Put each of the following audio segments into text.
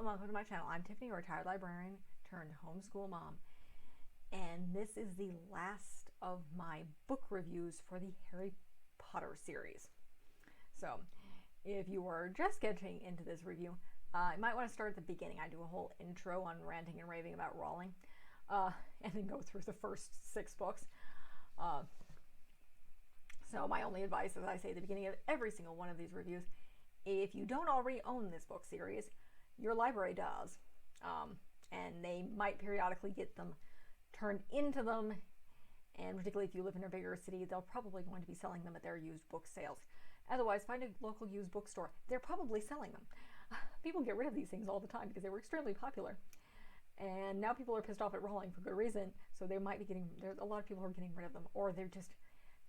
and welcome to my channel. I'm Tiffany, a retired librarian turned homeschool mom, and this is the last of my book reviews for the Harry Potter series. So if you are just getting into this review, you might want to start at the beginning. I do a whole intro on ranting and raving about Rowling, and then go through the first 6 books. So my only advice, as I say at the beginning of every single one of these reviews, if you don't already own this book series, your library does, and they might periodically get them turned into them, and particularly if you live in a bigger city, they're probably going to be selling them at their used book sales. Otherwise, find a local used bookstore. They're probably selling them. People get rid of these things all the time because they were extremely popular, and now people are pissed off at Rowling for good reason, so they might be getting, there's a lot of people who are getting rid of them, or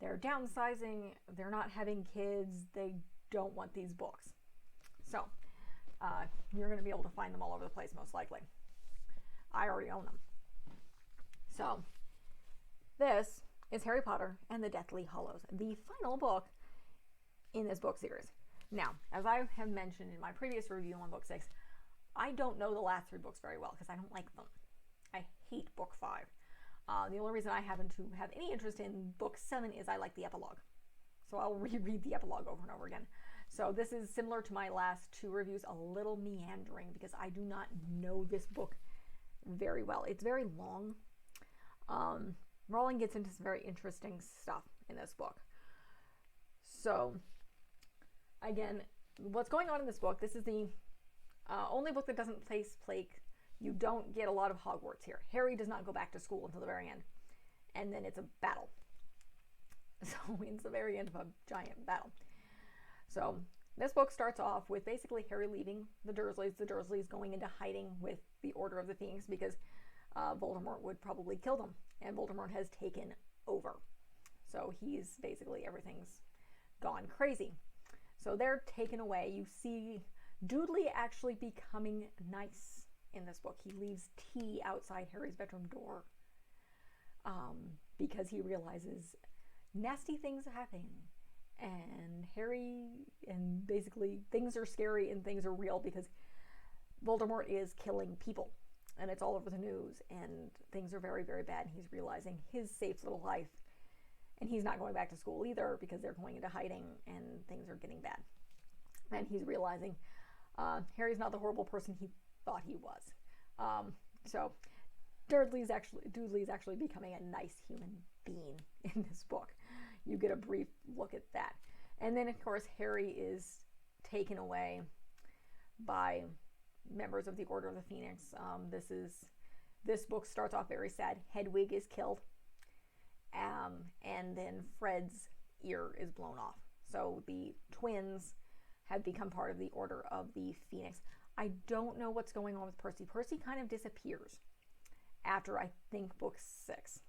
they're downsizing, they're not having kids, they don't want these books. So you're going to be able to find them all over the place, most likely. I already own them. So this is Harry Potter and the Deathly Hallows, the final book in this book series. Now, as I have mentioned in my previous review on book 6, I don't know the last 3 books very well because I don't like them. I hate book 5. The only reason I happen to have any interest in book 7 is I like the epilogue. So I'll reread the epilogue over and over again. So this is similar to my last 2 reviews, a little meandering because I do not know this book very well. It's very long. Rowling gets into some very interesting stuff in this book. So again, what's going on in this book, this is the only book that doesn't place you don't get a lot of Hogwarts here. Harry does not go back to school until the very end, and then it's a battle. So it's the very end of a giant battle. So this book starts off with basically Harry leaving the Dursleys going into hiding with the Order of the Phoenix because Voldemort would probably kill them, and Voldemort has taken over. So he's basically, everything's gone crazy. So they're taken away. You see Dudley actually becoming nice in this book. He leaves tea outside Harry's bedroom door because he realizes nasty things happen, and basically things are scary and things are real because Voldemort is killing people, and it's all over the news, and things are very, very bad, and he's realizing his safe little life, and he's not going back to school either because they're going into hiding and things are getting bad, and he's realizing Harry's not the horrible person he thought he was. So Dudley's actually becoming a nice human being in this book. You get a brief look at that. And then, of course, Harry is taken away by members of the Order of the Phoenix. This book starts off very sad. Hedwig is killed, and then Fred's ear is blown off. So the twins have become part of the Order of the Phoenix. I don't know what's going on with Percy. Percy kind of disappears after, I think, book 6.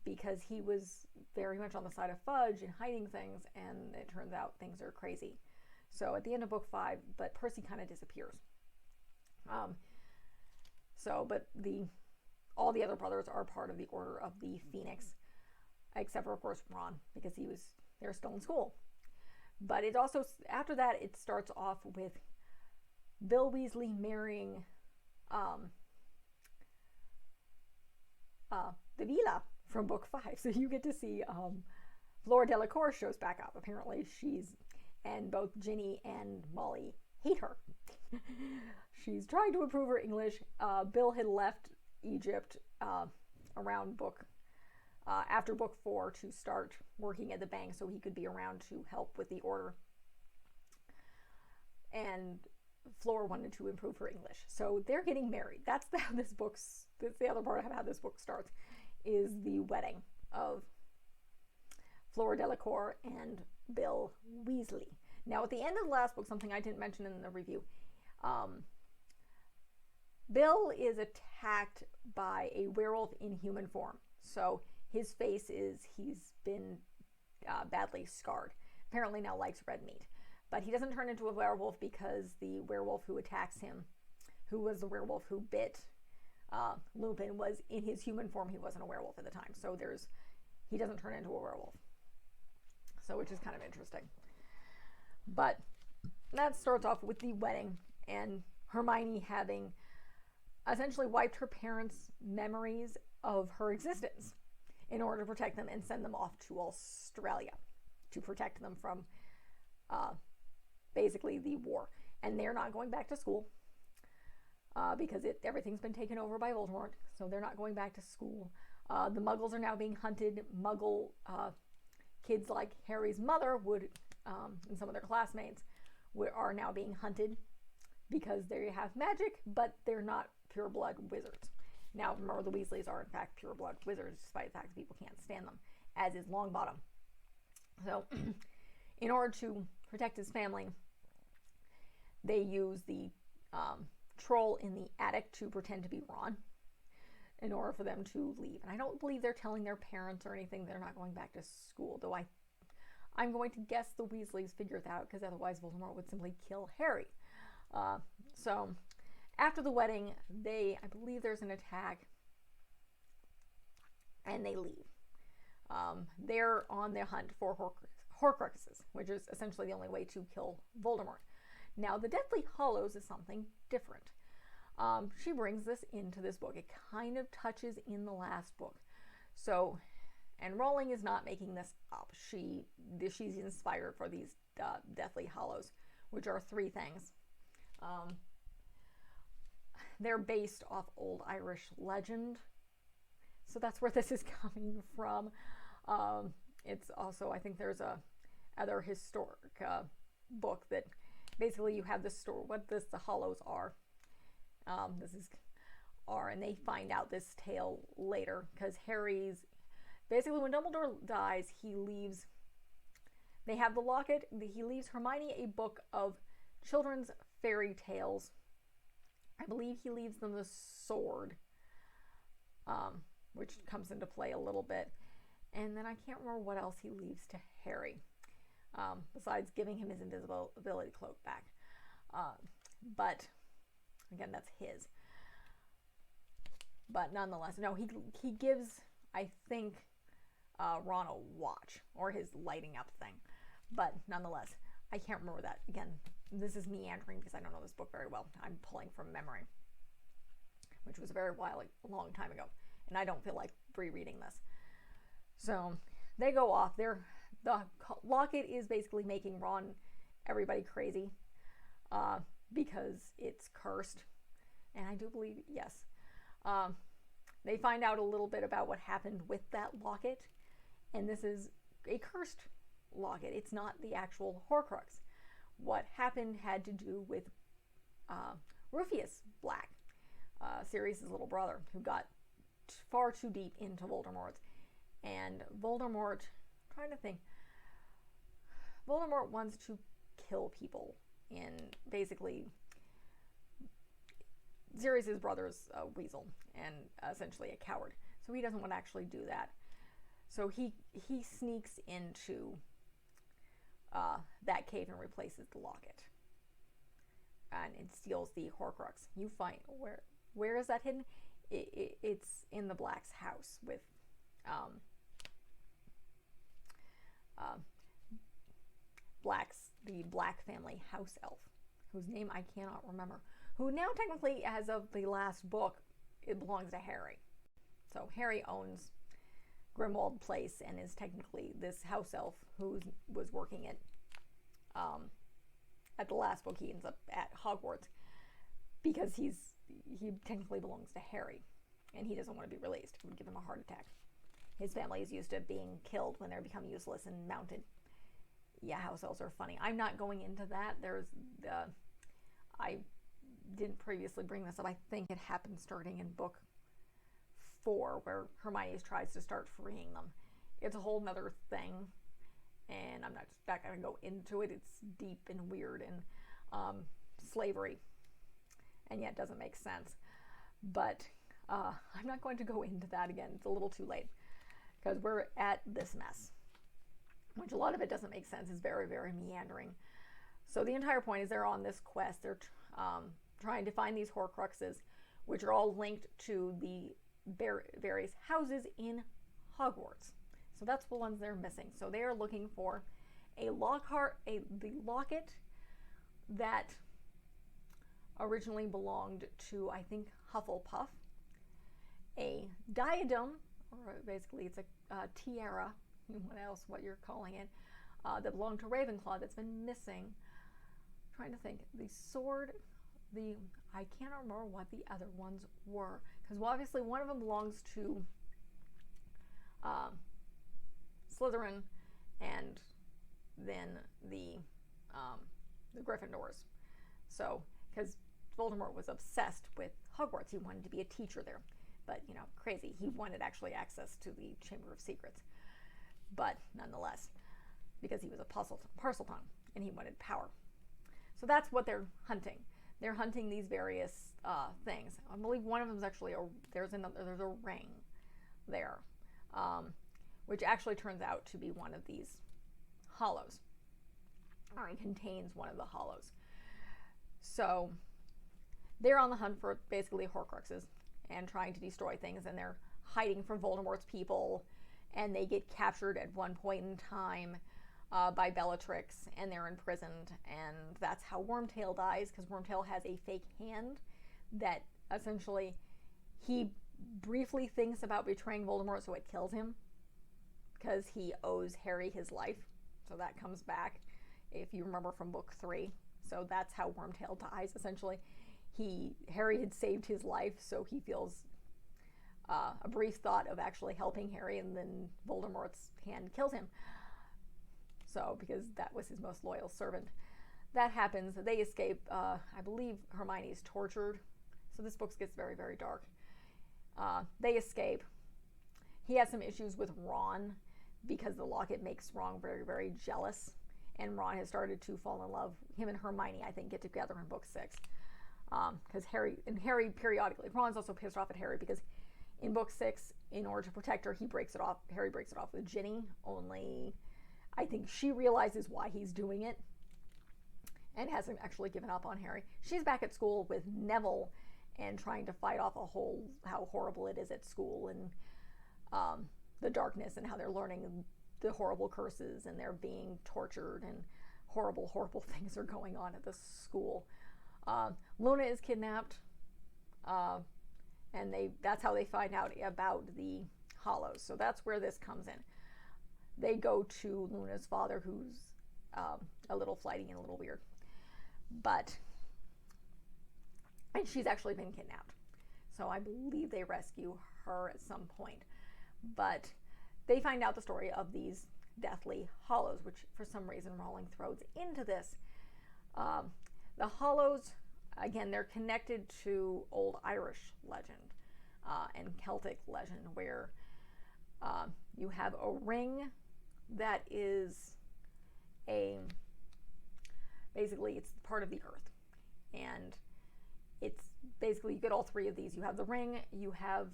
Because he was very much on the side of Fudge and hiding things, and it turns out things are crazy. So at the end of book 5, but Percy kind of disappears. But all the other brothers are part of the Order of the Phoenix, except for, of course, Ron, because they're still in school. But it also, after that, it starts off with Bill Weasley marrying the Vila from book 5. So you get to see Fleur Delacour shows back up. Apparently and both Ginny and Molly hate her. She's trying to improve her English. Bill had left Egypt around after book 4 to start working at the bank so he could be around to help with the order. And Fleur wanted to improve her English. So they're getting married. That's the other part of how this book starts, is the wedding of Fleur Delacour and Bill Weasley. Now, at the end of the last book, something I didn't mention in the review, Bill is attacked by a werewolf in human form. So his face he's been badly scarred. Apparently now likes red meat. But he doesn't turn into a werewolf because the werewolf who attacks him, who was the werewolf who bit Lupin, was in his human form. He wasn't a werewolf at the time. So he doesn't turn into a werewolf. So, which is kind of interesting. But that starts off with the wedding, and Hermione having essentially wiped her parents' memories of her existence in order to protect them and send them off to Australia to protect them from basically the war. And they're not going back to school because everything's been taken over by Voldemort, so they're not going back to school. The Muggles are now being hunted. Muggle kids like Harry's mother and some of their classmates are now being hunted because they have magic, but they're not pure-blood wizards. Now, remember, the Weasleys are, in fact, pure-blood wizards, despite the fact that people can't stand them, as is Longbottom. So, in order to protect his family, they use the troll in the attic to pretend to be Ron in order for them to leave. And I don't believe they're telling their parents or anything they're not going back to school, though I'm going to guess the Weasleys figure it out, because otherwise Voldemort would simply kill Harry. So, after the wedding, I believe there's an attack, and they leave. They're on their hunt for Horcruxes, which is essentially the only way to kill Voldemort. Now, the Deathly Hallows is something different. She brings this into this book. It kind of touches in the last book. So, and Rowling is not making this up. She's inspired for these Deathly Hallows, which are 3 things. They're based off old Irish legend. So that's where this is coming from. It's also, I think there's a other historic book that basically you have this story, what the Hallows are. And they find out this tale later, because basically when Dumbledore dies, they have the locket, he leaves Hermione a book of children's fairy tales. I believe he leaves them the sword, which comes into play a little bit. And then I can't remember what else he leaves to Harry, besides giving him his invisibility cloak back. But again, that's his. But nonetheless, no, he gives, I think, Ron a watch, or his lighting up thing. But nonetheless, I can't remember that. Again, this is meandering because I don't know this book very well. I'm pulling from memory, which was a long time ago, and I don't feel like rereading this. So they go off. The locket is basically making everybody crazy, because it's cursed, and I do believe, yes. They find out a little bit about what happened with that locket, and this is a cursed locket. It's not the actual Horcrux. What happened had to do with Rufius Black, Sirius's little brother, who got far too deep into Voldemort. And Voldemort wants to kill people. And basically, Sirius's brother's a weasel and essentially a coward, so he doesn't want to actually do that. So he sneaks into that cave and replaces the locket, and it steals the Horcrux. You find where is that hidden? It's in the Black's house with the Black family house elf, whose name I cannot remember, who now technically, as of the last book, it belongs to Harry. So Harry owns Grimmauld Place and is technically this house elf who was working at the last book. He ends up at Hogwarts because he technically belongs to Harry, and he doesn't want to be released. It would give him a heart attack. His family is used to being killed when they become useless and mounted. Yeah, house elves are funny. I'm not going into that. I didn't previously bring this up. I think it happened starting in book 4, where Hermione tries to start freeing them. It's a whole nother thing, and I'm not going to go into it. It's deep and weird and slavery, and yet doesn't make sense. But I'm not going to go into that again. It's a little too late, because we're at this mess, which a lot of it doesn't make sense. It's very, very meandering. So the entire point is they're on this quest. They're trying to find these Horcruxes, which are all linked to the various houses in Hogwarts. So that's the ones they're missing. So they are looking for the locket that originally belonged to, I think, Hufflepuff. A diadem, or basically it's a tiara, what you're calling it, that belonged to Ravenclaw that's been missing. I'm trying to think. The sword, I can't remember what the other ones were, because obviously one of them belongs to Slytherin, and then the Gryffindors. So, because Voldemort was obsessed with Hogwarts, he wanted to be a teacher there. But, crazy. He wanted actually access to the Chamber of Secrets. But nonetheless, because he was a Parseltongue, and he wanted power. So that's what they're hunting. They're hunting these various things. I believe one of them is actually there's a ring there, which actually turns out to be one of these hollows, or it contains one of the hollows. So they're on the hunt for basically Horcruxes and trying to destroy things, and they're hiding from Voldemort's people, and they get captured at one point in time by Bellatrix, and they're imprisoned, and that's how Wormtail dies, because Wormtail has a fake hand that essentially he briefly thinks about betraying Voldemort, so it kills him, because he owes Harry his life. So that comes back, if you remember from book 3. So that's how Wormtail dies, essentially. Harry had saved his life, so he feels a brief thought of actually helping Harry, and then Voldemort's hand kills him. So, because that was his most loyal servant. That happens. They escape. I believe Hermione is tortured. So this book gets very, very dark. They escape. He has some issues with Ron, because the locket makes Ron very, very jealous. And Ron has started to fall in love. Him and Hermione, I think, get together in book 6. Because Harry periodically, Ron's also pissed off at Harry, because in book 6, in order to protect her, Harry breaks it off with Ginny, only I think she realizes why he's doing it and hasn't actually given up on Harry. She's back at school with Neville and trying to fight off how horrible it is at school, and the darkness, and how they're learning the horrible curses, and they're being tortured, and horrible, horrible things are going on at the school. Luna is kidnapped, and that's how they find out about the hollows. So that's where this comes in. They go to Luna's father, who's a little flighty and a little weird, and she's actually been kidnapped. So I believe they rescue her at some point, but they find out the story of these deathly hollows, which for some reason Rowling throws into this. The hollows, again, they're connected to old Irish legend and Celtic legend, where you have a ring that is basically it's part of the earth, and it's basically, you get all 3 of these. You have the ring, you have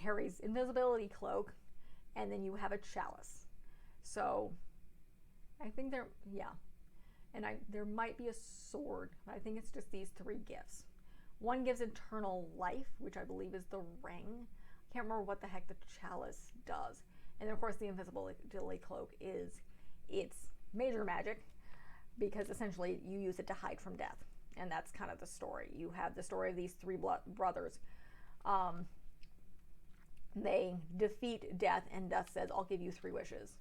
Harry's invisibility cloak, and then you have a chalice. So I think there might be a sword, but I think it's just these 3 gifts. One gives eternal life, which I believe is the ring. I can't remember what the heck the chalice does. And then, of course, the invisibility cloak it's major magic, because essentially you use it to hide from death. And that's kind of the story. You have the story of these 3 brothers. They defeat death, and death says, I'll give you 3 wishes.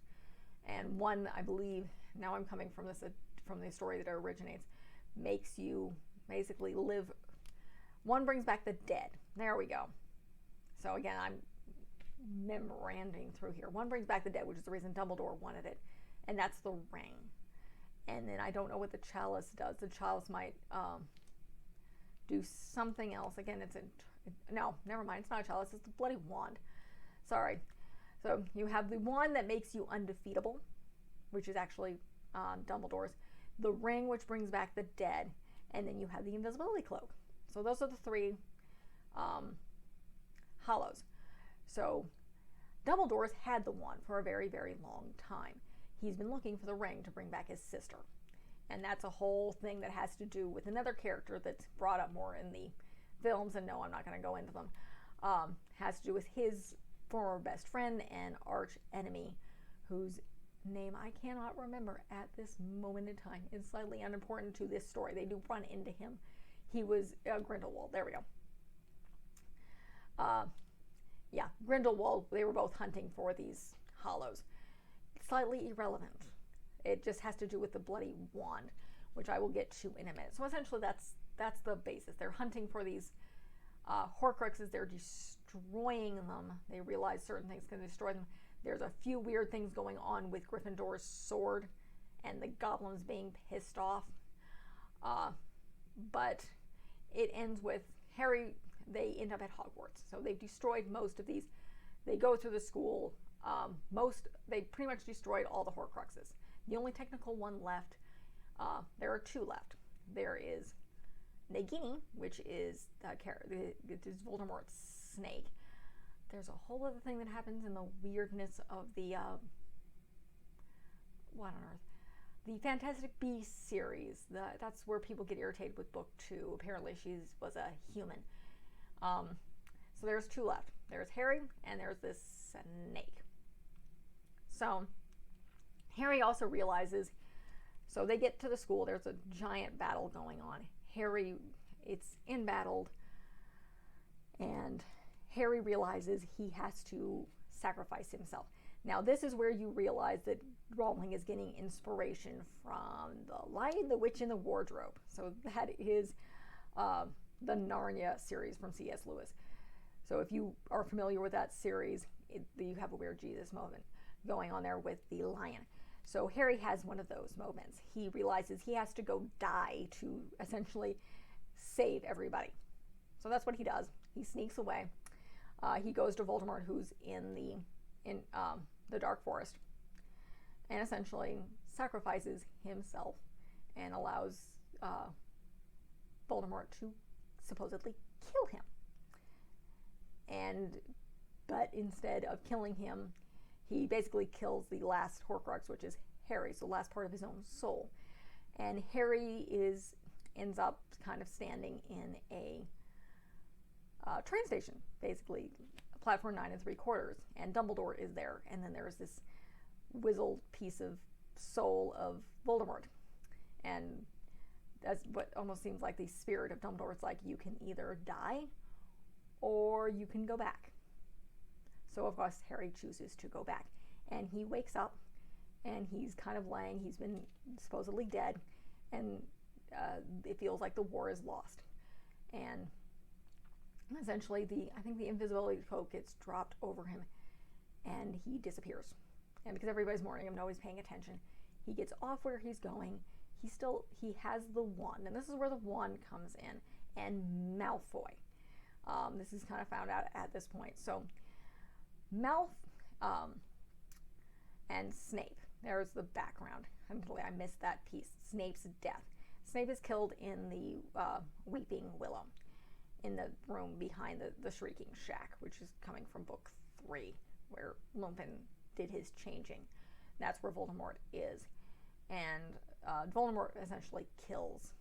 And one, I believe, now I'm coming from the story that it originates, makes you basically live. One brings back the dead. There we go. So again, I'm memoranding through here. One brings back the dead, which is the reason Dumbledore wanted it, and that's the ring. And then I don't know what the chalice does. The chalice might do something else. Again, no, never mind. It's not a chalice. It's the bloody wand. Sorry. So you have the wand that makes you undefeatable, which is actually Dumbledore's. The ring, which brings back the dead. And then you have the invisibility cloak. So those are the 3 hollows. So Dumbledore's had the wand for a very, very long time. He's been looking for the ring to bring back his sister. And that's a whole thing that has to do with another character that's brought up more in the films, and no, I'm not going to go into them. Has to do with his former best friend and arch enemy, who's name I cannot remember at this moment in time. It's slightly unimportant to this story. They do run into him. He was Grindelwald. There we go. Yeah, Grindelwald, they were both hunting for these hollows. Slightly irrelevant. It just has to do with the bloody wand, which I will get to in a minute. So essentially that's the basis. They're hunting for these Horcruxes. They're destroying them. They realize certain things can destroy them. There's a few weird things going on with Gryffindor's sword and the goblins being pissed off. But it ends with Harry, they end up at Hogwarts. So they've destroyed most of these. They go through the school. They pretty much destroyed all the Horcruxes. The only technical one left, there are two left. There is Nagini, which is Voldemort's snake. There's a whole other thing that happens in the weirdness of the what on earth? The Fantastic Beasts series. That's where people get irritated with book 2. Apparently, she was a human. So there's two left. There's Harry and there's this snake. So Harry also realizes. So they get to the school. There's a giant battle going on. Harry, it's embattled, and Harry realizes he has to sacrifice himself. Now, this is where you realize that Rowling is getting inspiration from The Lion, the Witch, and the Wardrobe. So that is the Narnia series from C.S. Lewis. So if you are familiar with that series, you have a weird Jesus moment going on there with the lion. So Harry has one of those moments. He realizes he has to go die to essentially save everybody. So that's what he does. He sneaks away. He goes to Voldemort, who's in the Dark Forest, and essentially sacrifices himself and allows Voldemort to supposedly kill him. But instead of killing him, he basically kills the last Horcrux, which is Harry, so the last part of his own soul. And Harry ends up kind of standing in a train station, basically, platform 9 3/4, and Dumbledore is there, and then there's this wizzled piece of soul of Voldemort, and that's what almost seems like the spirit of Dumbledore. It's like, you can either die or you can go back. So of course Harry chooses to go back, and he wakes up and he's kind of laying, he's been supposedly dead, and it feels like the war is lost, and essentially I think the invisibility cloak gets dropped over him and he disappears. And because everybody's mourning him, nobody's paying attention, he gets off where he's going. He has the wand, and this is where the wand comes in, and Malfoy. This is kind of found out at this point. So and Snape. There's the background. I missed that piece. Snape's death. Snape is killed in the Weeping Willow, in the room behind the Shrieking Shack, which is coming from book 3, where Lupin did his changing. That's where Voldemort is. And Voldemort essentially kills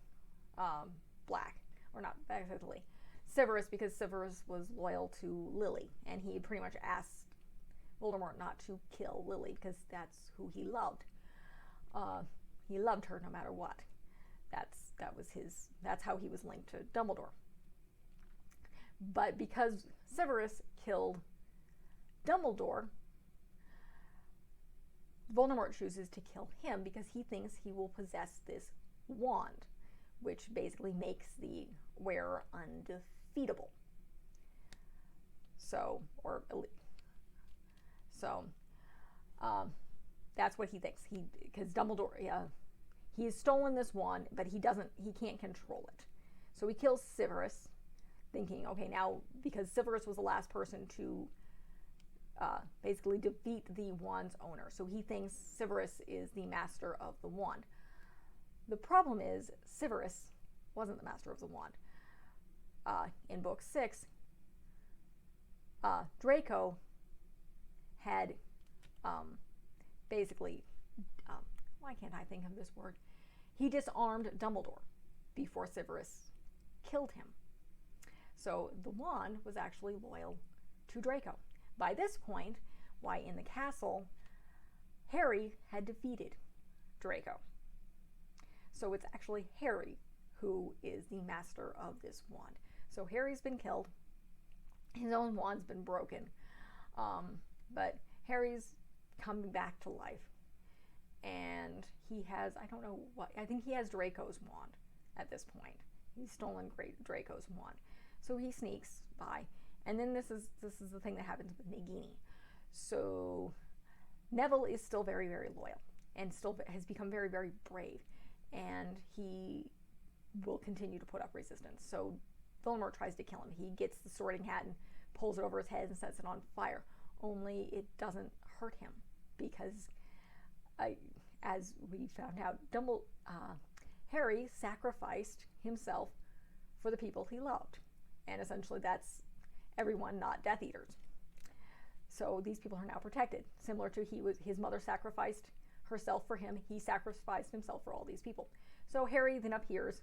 Black, or not exactly, Severus, because Severus was loyal to Lily, and he pretty much asked Voldemort not to kill Lily because that's who he loved. He loved her no matter what. That's how he was linked to Dumbledore. But because Severus killed Dumbledore, Voldemort chooses to kill him because he thinks he will possess this wand, which basically makes the wearer undefeatable. That's what he thinks. Because Dumbledore, he has stolen this wand, but he can't control it. So he kills Severus, thinking, okay, now, because Severus was the last person to basically defeat the wand's owner. So he thinks Severus is the master of the wand. The problem is, Severus wasn't the master of the wand. In book 6, Draco had basically, why can't I think of this word? He disarmed Dumbledore before Severus killed him. So the wand was actually loyal to Draco. By this point, why in the castle, Harry had defeated Draco. So it's actually Harry who is the master of this wand. So Harry's been killed. His own wand's been broken. But Harry's coming back to life. And he has, I don't know what, I think he has Draco's wand at this point. He's stolen Draco's wand. So he sneaks by. And then this is the thing that happens with Nagini. So Neville is still very, very loyal and still has become very, very brave. And he will continue to put up resistance. So Voldemort tries to kill him. He gets the sorting hat and pulls it over his head and sets it on fire. Only it doesn't hurt him because, as we found out, Harry sacrificed himself for the people he loved. And essentially that's everyone not Death Eaters. So these people are now protected. Similar to his mother sacrificed herself for him. He sacrificed himself for all these people. So Harry then appears.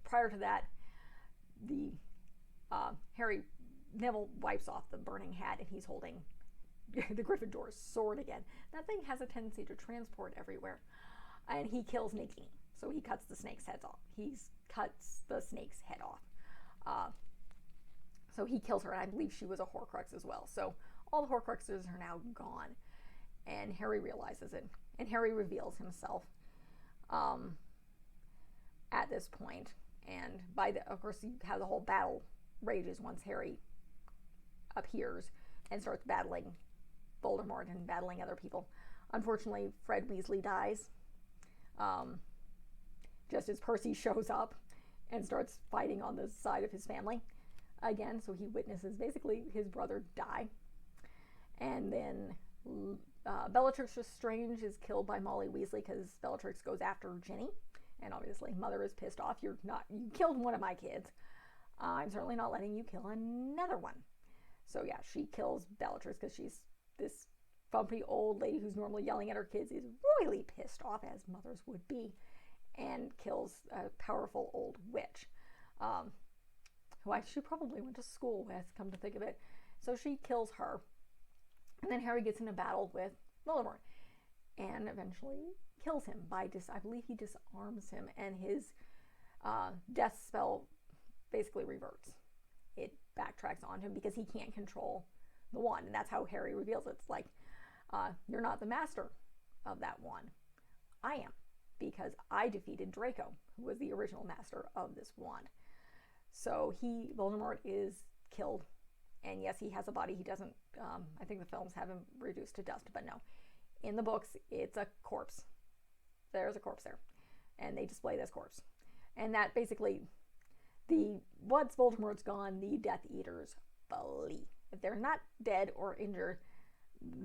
Prior to that, Neville wipes off the burning hat and he's holding the Gryffindor's sword again. That thing has a tendency to transport everywhere. And he kills Nagini. So he cuts the snake's heads off. He cuts the snake's head off. So he kills her, and I believe she was a Horcrux as well. So all the Horcruxes are now gone. And Harry realizes it. And Harry reveals himself at this point. And of course, you have the whole battle rages once Harry appears and starts battling Voldemort and battling other people. Unfortunately, Fred Weasley dies. Just as Percy shows up and starts fighting on the side of his family again. So he witnesses basically his brother die. And then Bellatrix Lestrange is killed by Molly Weasley because Bellatrix goes after Ginny. And obviously, Mother is pissed off. You killed one of my kids. I'm certainly not letting you kill another one. So yeah, she kills Bellatrix because she's this bumpy old lady who's normally yelling at her kids is royally pissed off, as mothers would be, and kills a powerful old witch, who she probably went to school with, come to think of it. So she kills her. And then Harry gets in a battle with Voldemort and eventually kills him I believe he disarms him, and his death spell basically reverts. It backtracks on him because he can't control the wand, and that's how Harry reveals it. It's like, you're not the master of that wand. I am, because I defeated Draco, who was the original master of this wand. So Voldemort is killed, and yes, he has a body. He doesn't, I think the films have him reduced to dust, but no. In the books, it's a corpse. There's a corpse there, and they display this corpse. And that basically, once Voldemort's gone, the Death Eaters flee. If they're not dead or injured,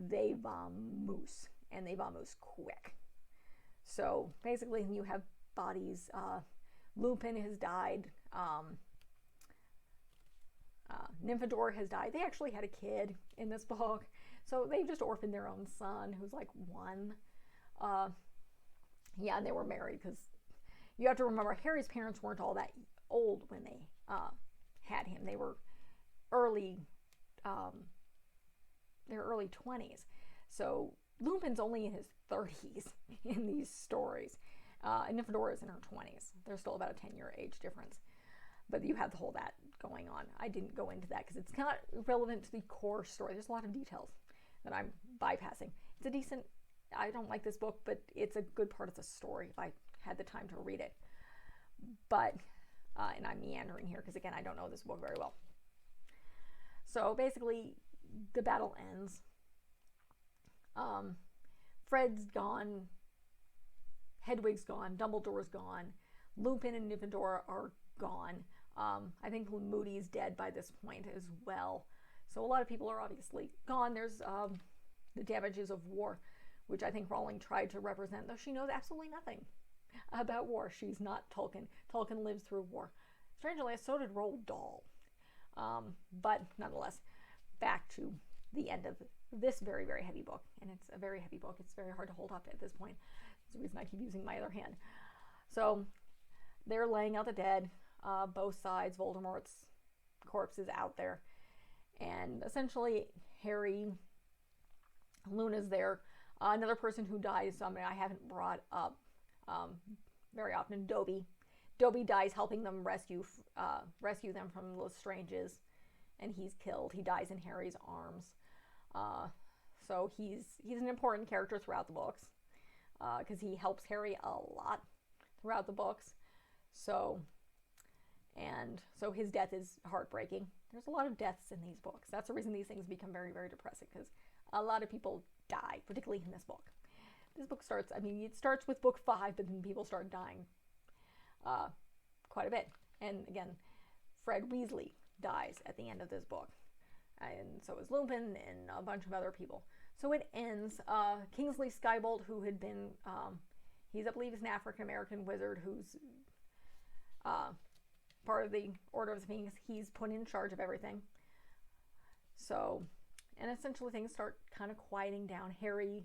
they vamoose, and they vamoose quick. So basically, you have bodies. Lupin has died. Nymphadora has died. They actually had a kid in this book, so they just orphaned their own son, who's like 1. Yeah, and they were married because you have to remember Harry's parents weren't all that old when they had him. They were early 20s. So Lupin's only in his 30s in these stories. And Nymphadora is in her 20s. There's still about a 10-year age difference. But you have the whole that going on. I didn't go into that because it's not relevant to the core story. There's a lot of details that I'm bypassing. It's a decent, I don't like this book, but it's a good part of the story if I had the time to read it. But, and I'm meandering here because again, I don't know this book very well. So basically, the battle ends. Fred's gone. Hedwig's gone. Dumbledore's gone. Lupin and Nymphadora are gone. I think Moody's dead by this point as well. So a lot of people are obviously gone. There's the damages of war, which I think Rowling tried to represent, though she knows absolutely nothing about war. She's not Tolkien. Tolkien lives through war. Strangely, so did Roald Dahl. But nonetheless, back to the end of this very, very heavy book. And it's a very heavy book. It's very hard to hold up at this point. That's the reason I keep using my other hand. So they're laying out the dead. Both sides. Voldemort's corpse is out there. And essentially, Harry, Luna's there. Another person who dies, somebody I haven't brought up very often, Dobby. Dobby dies helping them rescue them from Lestranges, and he's killed. He dies in Harry's arms. So he's an important character throughout the books because he helps Harry a lot throughout the books. So his death is heartbreaking. There's a lot of deaths in these books. That's the reason these things become very, very depressing, because a lot of people die, particularly in this book. This book starts, it starts with book 5, but then people start dying quite a bit. And again, Fred Weasley dies at the end of this book. And so is Lupin and a bunch of other people. So it ends. Kingsley Skybolt, who had been, I believe he's an African-American wizard who's part of the Order of the Phoenix. He's put in charge of everything. So, and essentially things start kind of quieting down. Harry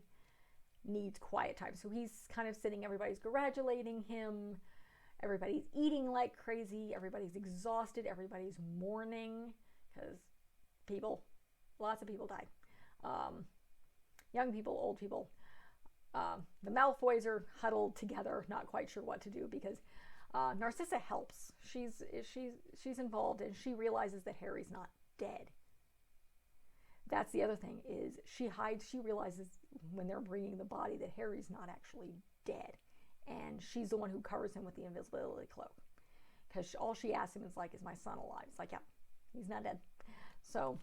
needs quiet time. So he's kind of sitting, everybody's congratulating him. Everybody's eating like crazy. Everybody's exhausted. Everybody's mourning because lots of people died. Young people, old people. The Malfoys are huddled together, not quite sure what to do because Narcissa helps. She's involved, and she realizes that Harry's not dead. That's the other thing, is she realizes when they're bringing the body that Harry's not actually dead. And she's the one who covers him with the invisibility cloak. Because all she asks him is like, is my son alive? It's like, yeah, he's not dead. So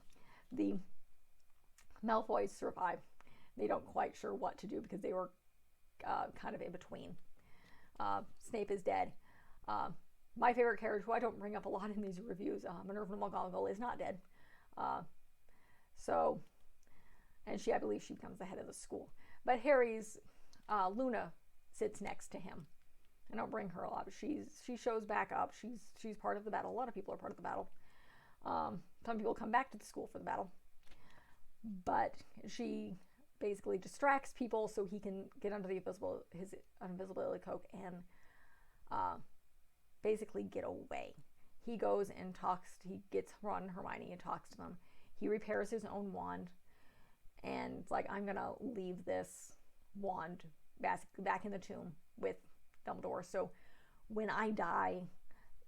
the Malfoys survive. They don't quite sure what to do because they were kind of in between. Snape is dead. My favorite character, who I don't bring up a lot in these reviews, Minerva McGonagall, is not dead. And I believe she becomes the head of the school. But Harry's, Luna sits next to him. I don't bring her a lot, but she shows back up. She's part of the battle. A lot of people are part of the battle. Some people come back to the school for the battle. But she basically distracts people so he can get under his invisibility cloak and basically get away. He goes and he gets Ron and Hermione and talks to them. He repairs his own wand, and it's like, I'm gonna leave this wand back in the tomb with Dumbledore, so when I die,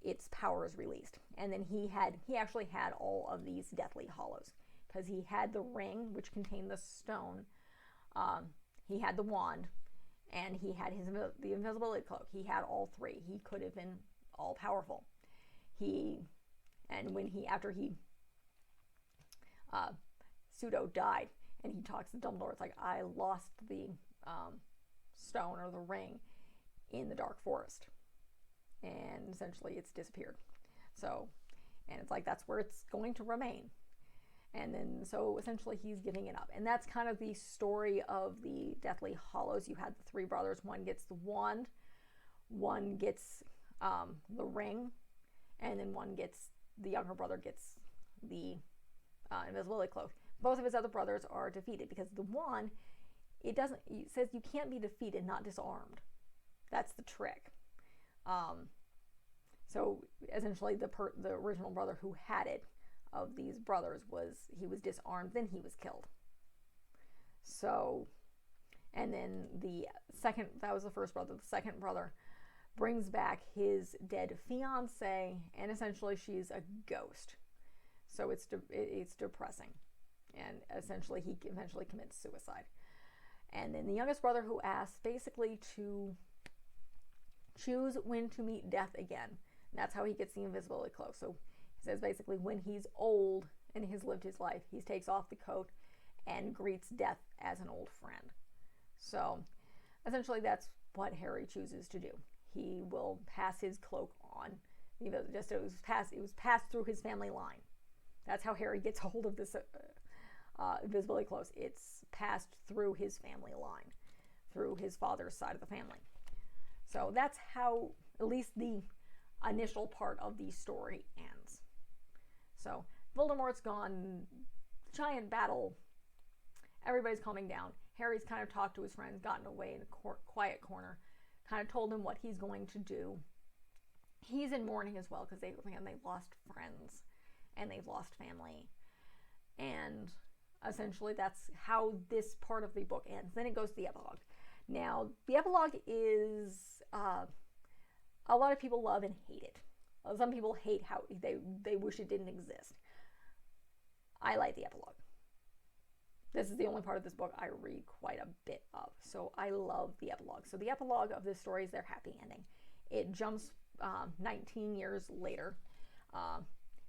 its power is released. And then he actually had all of these Deathly Hallows, because he had the ring, which contained the stone, he had the wand, and he had the invisibility cloak. He had all three. He could have been all powerful. After he Pseudo died, and he talks to Dumbledore, it's like, I lost the stone or the ring in the Dark Forest, and essentially it's disappeared. So, and it's like, that's where it's going to remain. And then, so essentially he's giving it up. And that's kind of the story of the Deathly Hallows. You had the three brothers. One gets the wand, one gets the ring, and then the younger brother gets the invisibility cloak. Both of his other brothers are defeated because the wand, it says you can't be defeated, not disarmed. That's the trick. So essentially the original brother who had it, of these brothers, he was disarmed, then he was killed. So, and then that was the first brother. The second brother brings back his dead fiance, and essentially she's a ghost. So it's depressing, and essentially he eventually commits suicide. And then the youngest brother, who asks basically to choose when to meet death again. And that's how he gets the invisibility cloak. So he says basically when he's old and he's lived his life, he takes off the coat and greets death as an old friend. So essentially that's what Harry chooses to do. He will pass his cloak on. It was passed through his family line. That's how Harry gets hold of this invisibility cloak. It's passed through his family line, through his father's side of the family. So that's how at least the initial part of the story ends. So Voldemort's gone, giant battle, everybody's calming down. Harry's kind of talked to his friends, gotten away in a quiet corner, kind of told them what he's going to do. He's in mourning as well because they've lost friends and they've lost family. And Essentially, that's how this part of the book ends. Then it goes to the epilogue. Now, the epilogue is a lot of people love and hate it. Some people hate how they wish it didn't exist. I like the epilogue. This is the only part of this book I read quite a bit of. So I love the epilogue. So the epilogue of this story is their happy ending. It jumps 19 years later.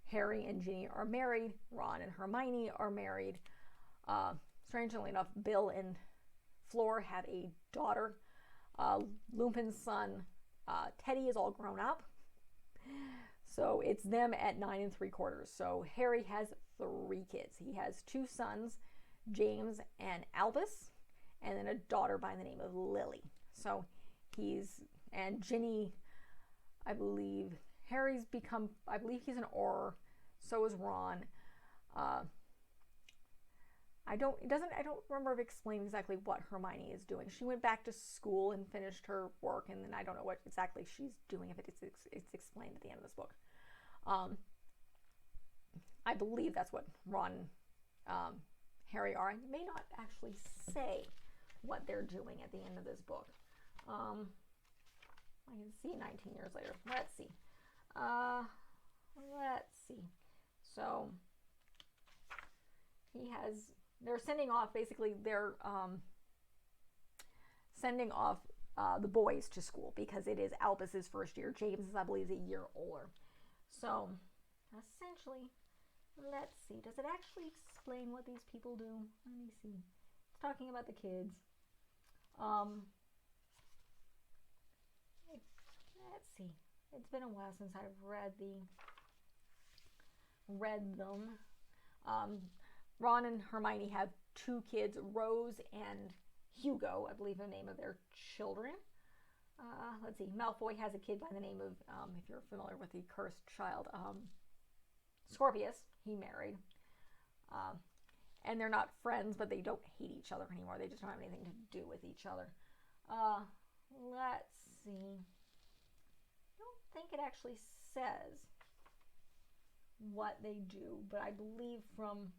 Harry and Ginny are married. Ron and Hermione are married. Strangely enough, Bill and Fleur have a daughter. Lupin's son, Teddy, is all grown up. So it's them at 9 3/4. So Harry has 3 kids. He has 2 sons, James and Albus, and then a daughter by the name of Lily. So and Ginny, I believe he's an Auror. So is Ron. I don't remember if it explained exactly what Hermione is doing. She went back to school and finished her work, and then I don't know what exactly she's doing, if it's explained at the end of this book. I believe that's what Ron and Harry are. I may not actually say what they're doing at the end of this book. I can see 19 years later. Let's see. So they're sending off, basically they're sending off the boys to school because it is Albus's first year. James is, I believe, a year older. So essentially, let's see. Does it actually explain what these people do? Let me see. It's talking about the kids. Let's see. It's been a while since I've read them. Ron and Hermione have 2 kids, Rose and Hugo, I believe the name of their children. Let's see. Malfoy has a kid by the name of, if you're familiar with the cursed child, Scorpius. He married. And they're not friends, but they don't hate each other anymore. They just don't have anything to do with each other. Let's see. I don't think it actually says what they do, but I believe from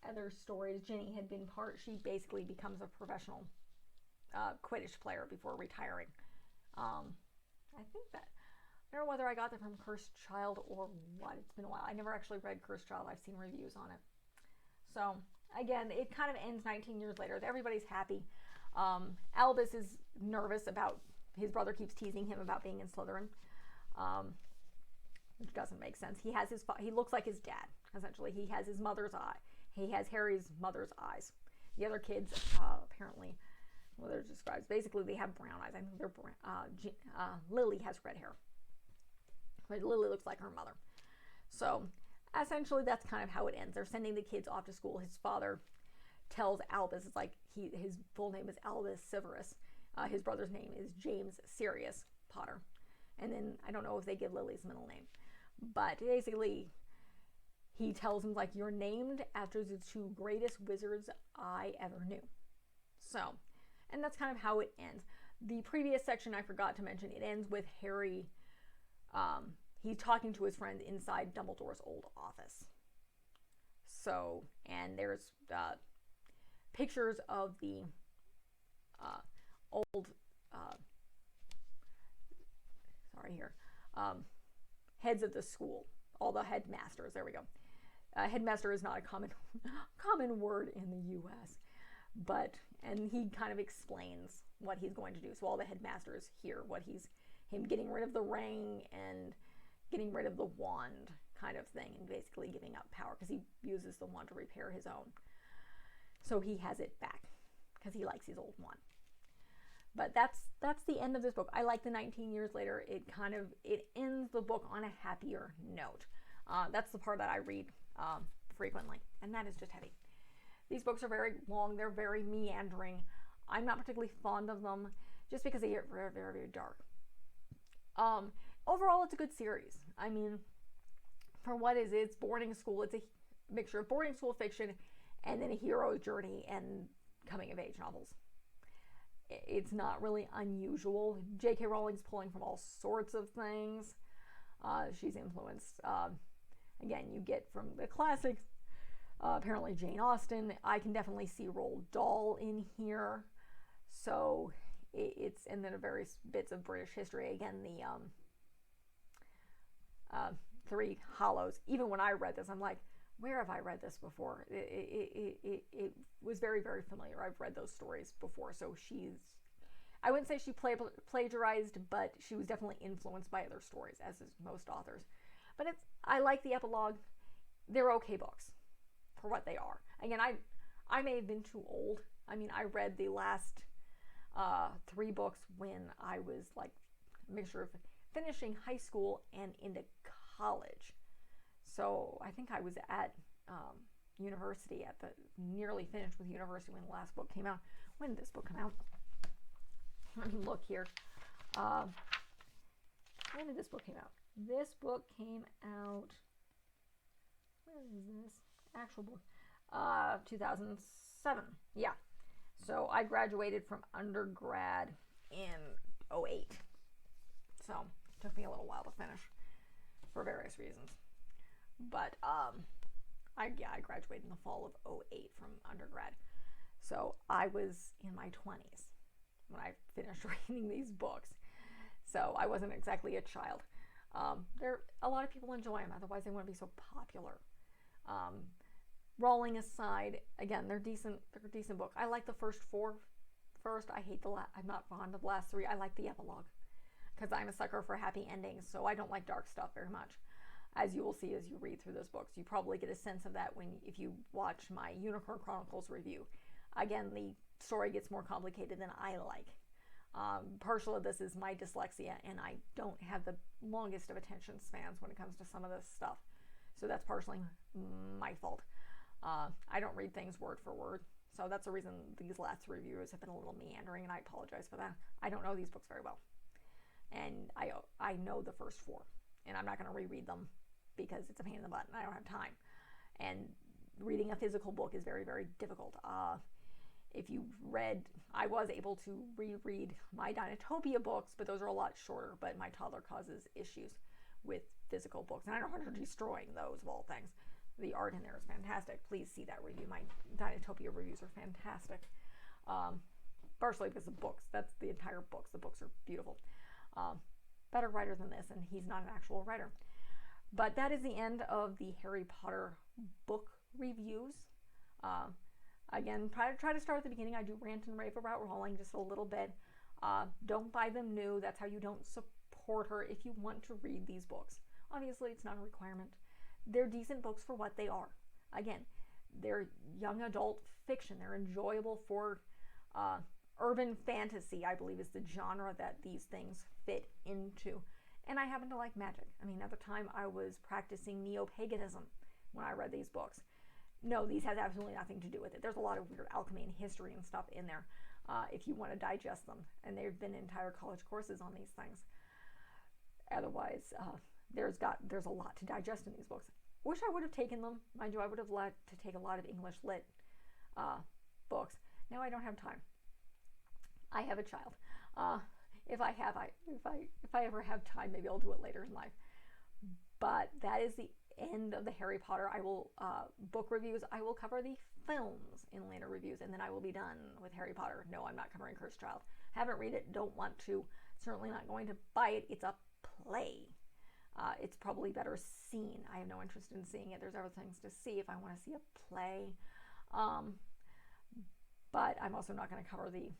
other stories, Ginny had been she basically becomes a professional Quidditch player before retiring. I think that, I don't know whether I got that from Cursed Child or what. It's been a while. I never actually read Cursed Child. I've seen reviews on it. So again, it kind of ends 19 years later. Everybody's happy. Albus is nervous about, his brother keeps teasing him about being in Slytherin, which doesn't make sense. He looks like his dad, essentially. He has his mother's eye. He has Harry's mother's eyes. The other kids, apparently, well, they're described. Basically, they have brown eyes. I think they're brown. Lily has red hair. But Lily looks like her mother. So, essentially, that's kind of how it ends. They're sending the kids off to school. His father tells Albus, it's like his full name is Albus Severus. His brother's name is James Sirius Potter. And then, I don't know if they give Lily's middle name. But basically, he tells him, like, you're named after the 2 greatest wizards I ever knew. So, and that's kind of how it ends. The previous section I forgot to mention, it ends with Harry, he's talking to his friend inside Dumbledore's old office. So, and there's pictures of the old, heads of the school, all the headmasters. There we go. Headmaster is not a common word in the U.S., and he kind of explains what he's going to do. So all the headmasters hear him getting rid of the ring and getting rid of the wand kind of thing, and basically giving up power because he uses the wand to repair his own. So he has it back because he likes his old wand. But that's the end of this book. I like the 19 years later. It ends the book on a happier note. That's the part that I read frequently, and that is just heavy. These books are very long. They're very meandering. I'm not particularly fond of them just because they get very, very, very dark. Overall, it's a good series. I mean, for what it's boarding school. It's a mixture of boarding school fiction and then a hero's journey and coming of age novels. It's not really unusual. JK Rowling's pulling from all sorts of things. She's influenced Again, you get from the classics, apparently Jane Austen. I can definitely see Roald Dahl in here. So it's, and then various bits of British history. Again, the Three Hollows. Even when I read this, I'm like, where have I read this before? It was very, very familiar. I've read those stories before. So I wouldn't say she plagiarized, but she was definitely influenced by other stories, as is most authors. But I like the epilogue. They're okay books for what they are. Again, I may have been too old. I mean, I read the last 3 books when I was like a mixture of finishing high school and into college. So I think I was at university, nearly finished with university when the last book came out. When did this book come out? Let me look here. When did this book came out? This book came out, where is this? Actual book. 2007. Yeah. So I graduated from undergrad in 2008. So it took me a little while to finish for various reasons. But I graduated in the fall of 2008 from undergrad. So I was in my 20s when I finished reading these books. So I wasn't exactly a child. A lot of people enjoy them, otherwise they wouldn't be so popular. Rowling aside, again, they're decent books. I like the first 4 first. I'm not fond of the last 3. I like the epilogue because I'm a sucker for happy endings, so I don't like dark stuff very much. As you will see as you read through those books, you probably get a sense of that if you watch my Unicorn Chronicles review. Again, the story gets more complicated than I like. Partial of this is my dyslexia, and I don't have the longest of attention spans when it comes to some of this stuff. So that's partially my fault. I don't read things word for word. So that's the reason these last reviews have been a little meandering, and I apologize for that. I don't know these books very well. And I know the first 4, and I'm not going to reread them because it's a pain in the butt, and I don't have time. And reading a physical book is very, very difficult. If you read, I was able to reread my Dinotopia books, but those are a lot shorter, but my toddler causes issues with physical books, and I don't want her destroying those of all things. The art in there is fantastic. Please see that review. My Dinotopia reviews are fantastic. Partially because of the books. That's the entire books. The books are beautiful. Better writer than this, and he's not an actual writer. But that is the end of the Harry Potter book reviews. Again, try to start at the beginning. I do rant and rave about Rowling just a little bit. Don't buy them new. That's how you don't support her if you want to read these books. Obviously, it's not a requirement. They're decent books for what they are. Again, they're young adult fiction. They're enjoyable for urban fantasy, I believe, is the genre that these things fit into. And I happen to like magic. I mean, at the time, I was practicing neo-paganism when I read these books. No, these has absolutely nothing to do with it. There's a lot of weird alchemy and history and stuff in there if you want to digest them. And there have been entire college courses on these things. Otherwise, there's a lot to digest in these books. Wish I would have taken them. Mind you, I would have liked to take a lot of English lit books. Now I don't have time. I have a child. If I ever have time, maybe I'll do it later in life. But that is the end of the Harry Potter. I will book reviews. I will cover the films in later reviews, and then I will be done with Harry Potter. No, I'm not covering Cursed Child. Haven't read it. Don't want to. Certainly not going to buy it. It's a play. It's probably better seen. I have no interest in seeing it. There's other things to see if I want to see a play. But I'm also not going to cover the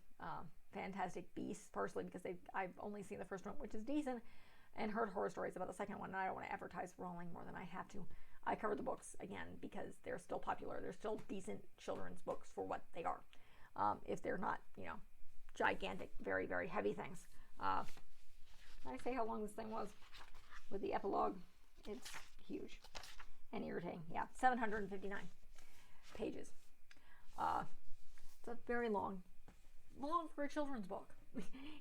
Fantastic Beasts, personally, because I've only seen the first one, which is decent, and heard horror stories about the second one, and I don't want to advertise Rowling more than I have to. I covered the books, again, because they're still popular. They're still decent children's books for what they are. If they're not, gigantic, very, very heavy things. Can I say how long this thing was? With the epilogue, it's huge and irritating. Yeah, 759 pages. It's a very long for a children's book.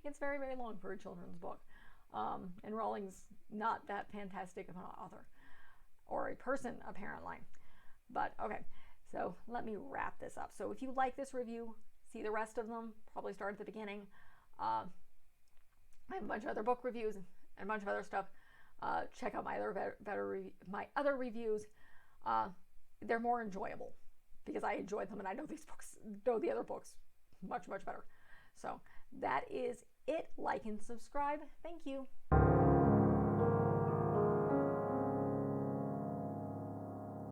It's very, very long for a children's book. And Rowling's not that fantastic of an author or a person, apparently. But okay, so let me wrap this up. So if you like this review, see the rest of them. Probably start at the beginning. I have a bunch of other book reviews and a bunch of other stuff. check out my my other reviews. They're more enjoyable because I enjoyed them and I know the other books much, much better. So that is it. Like and subscribe. Thank you.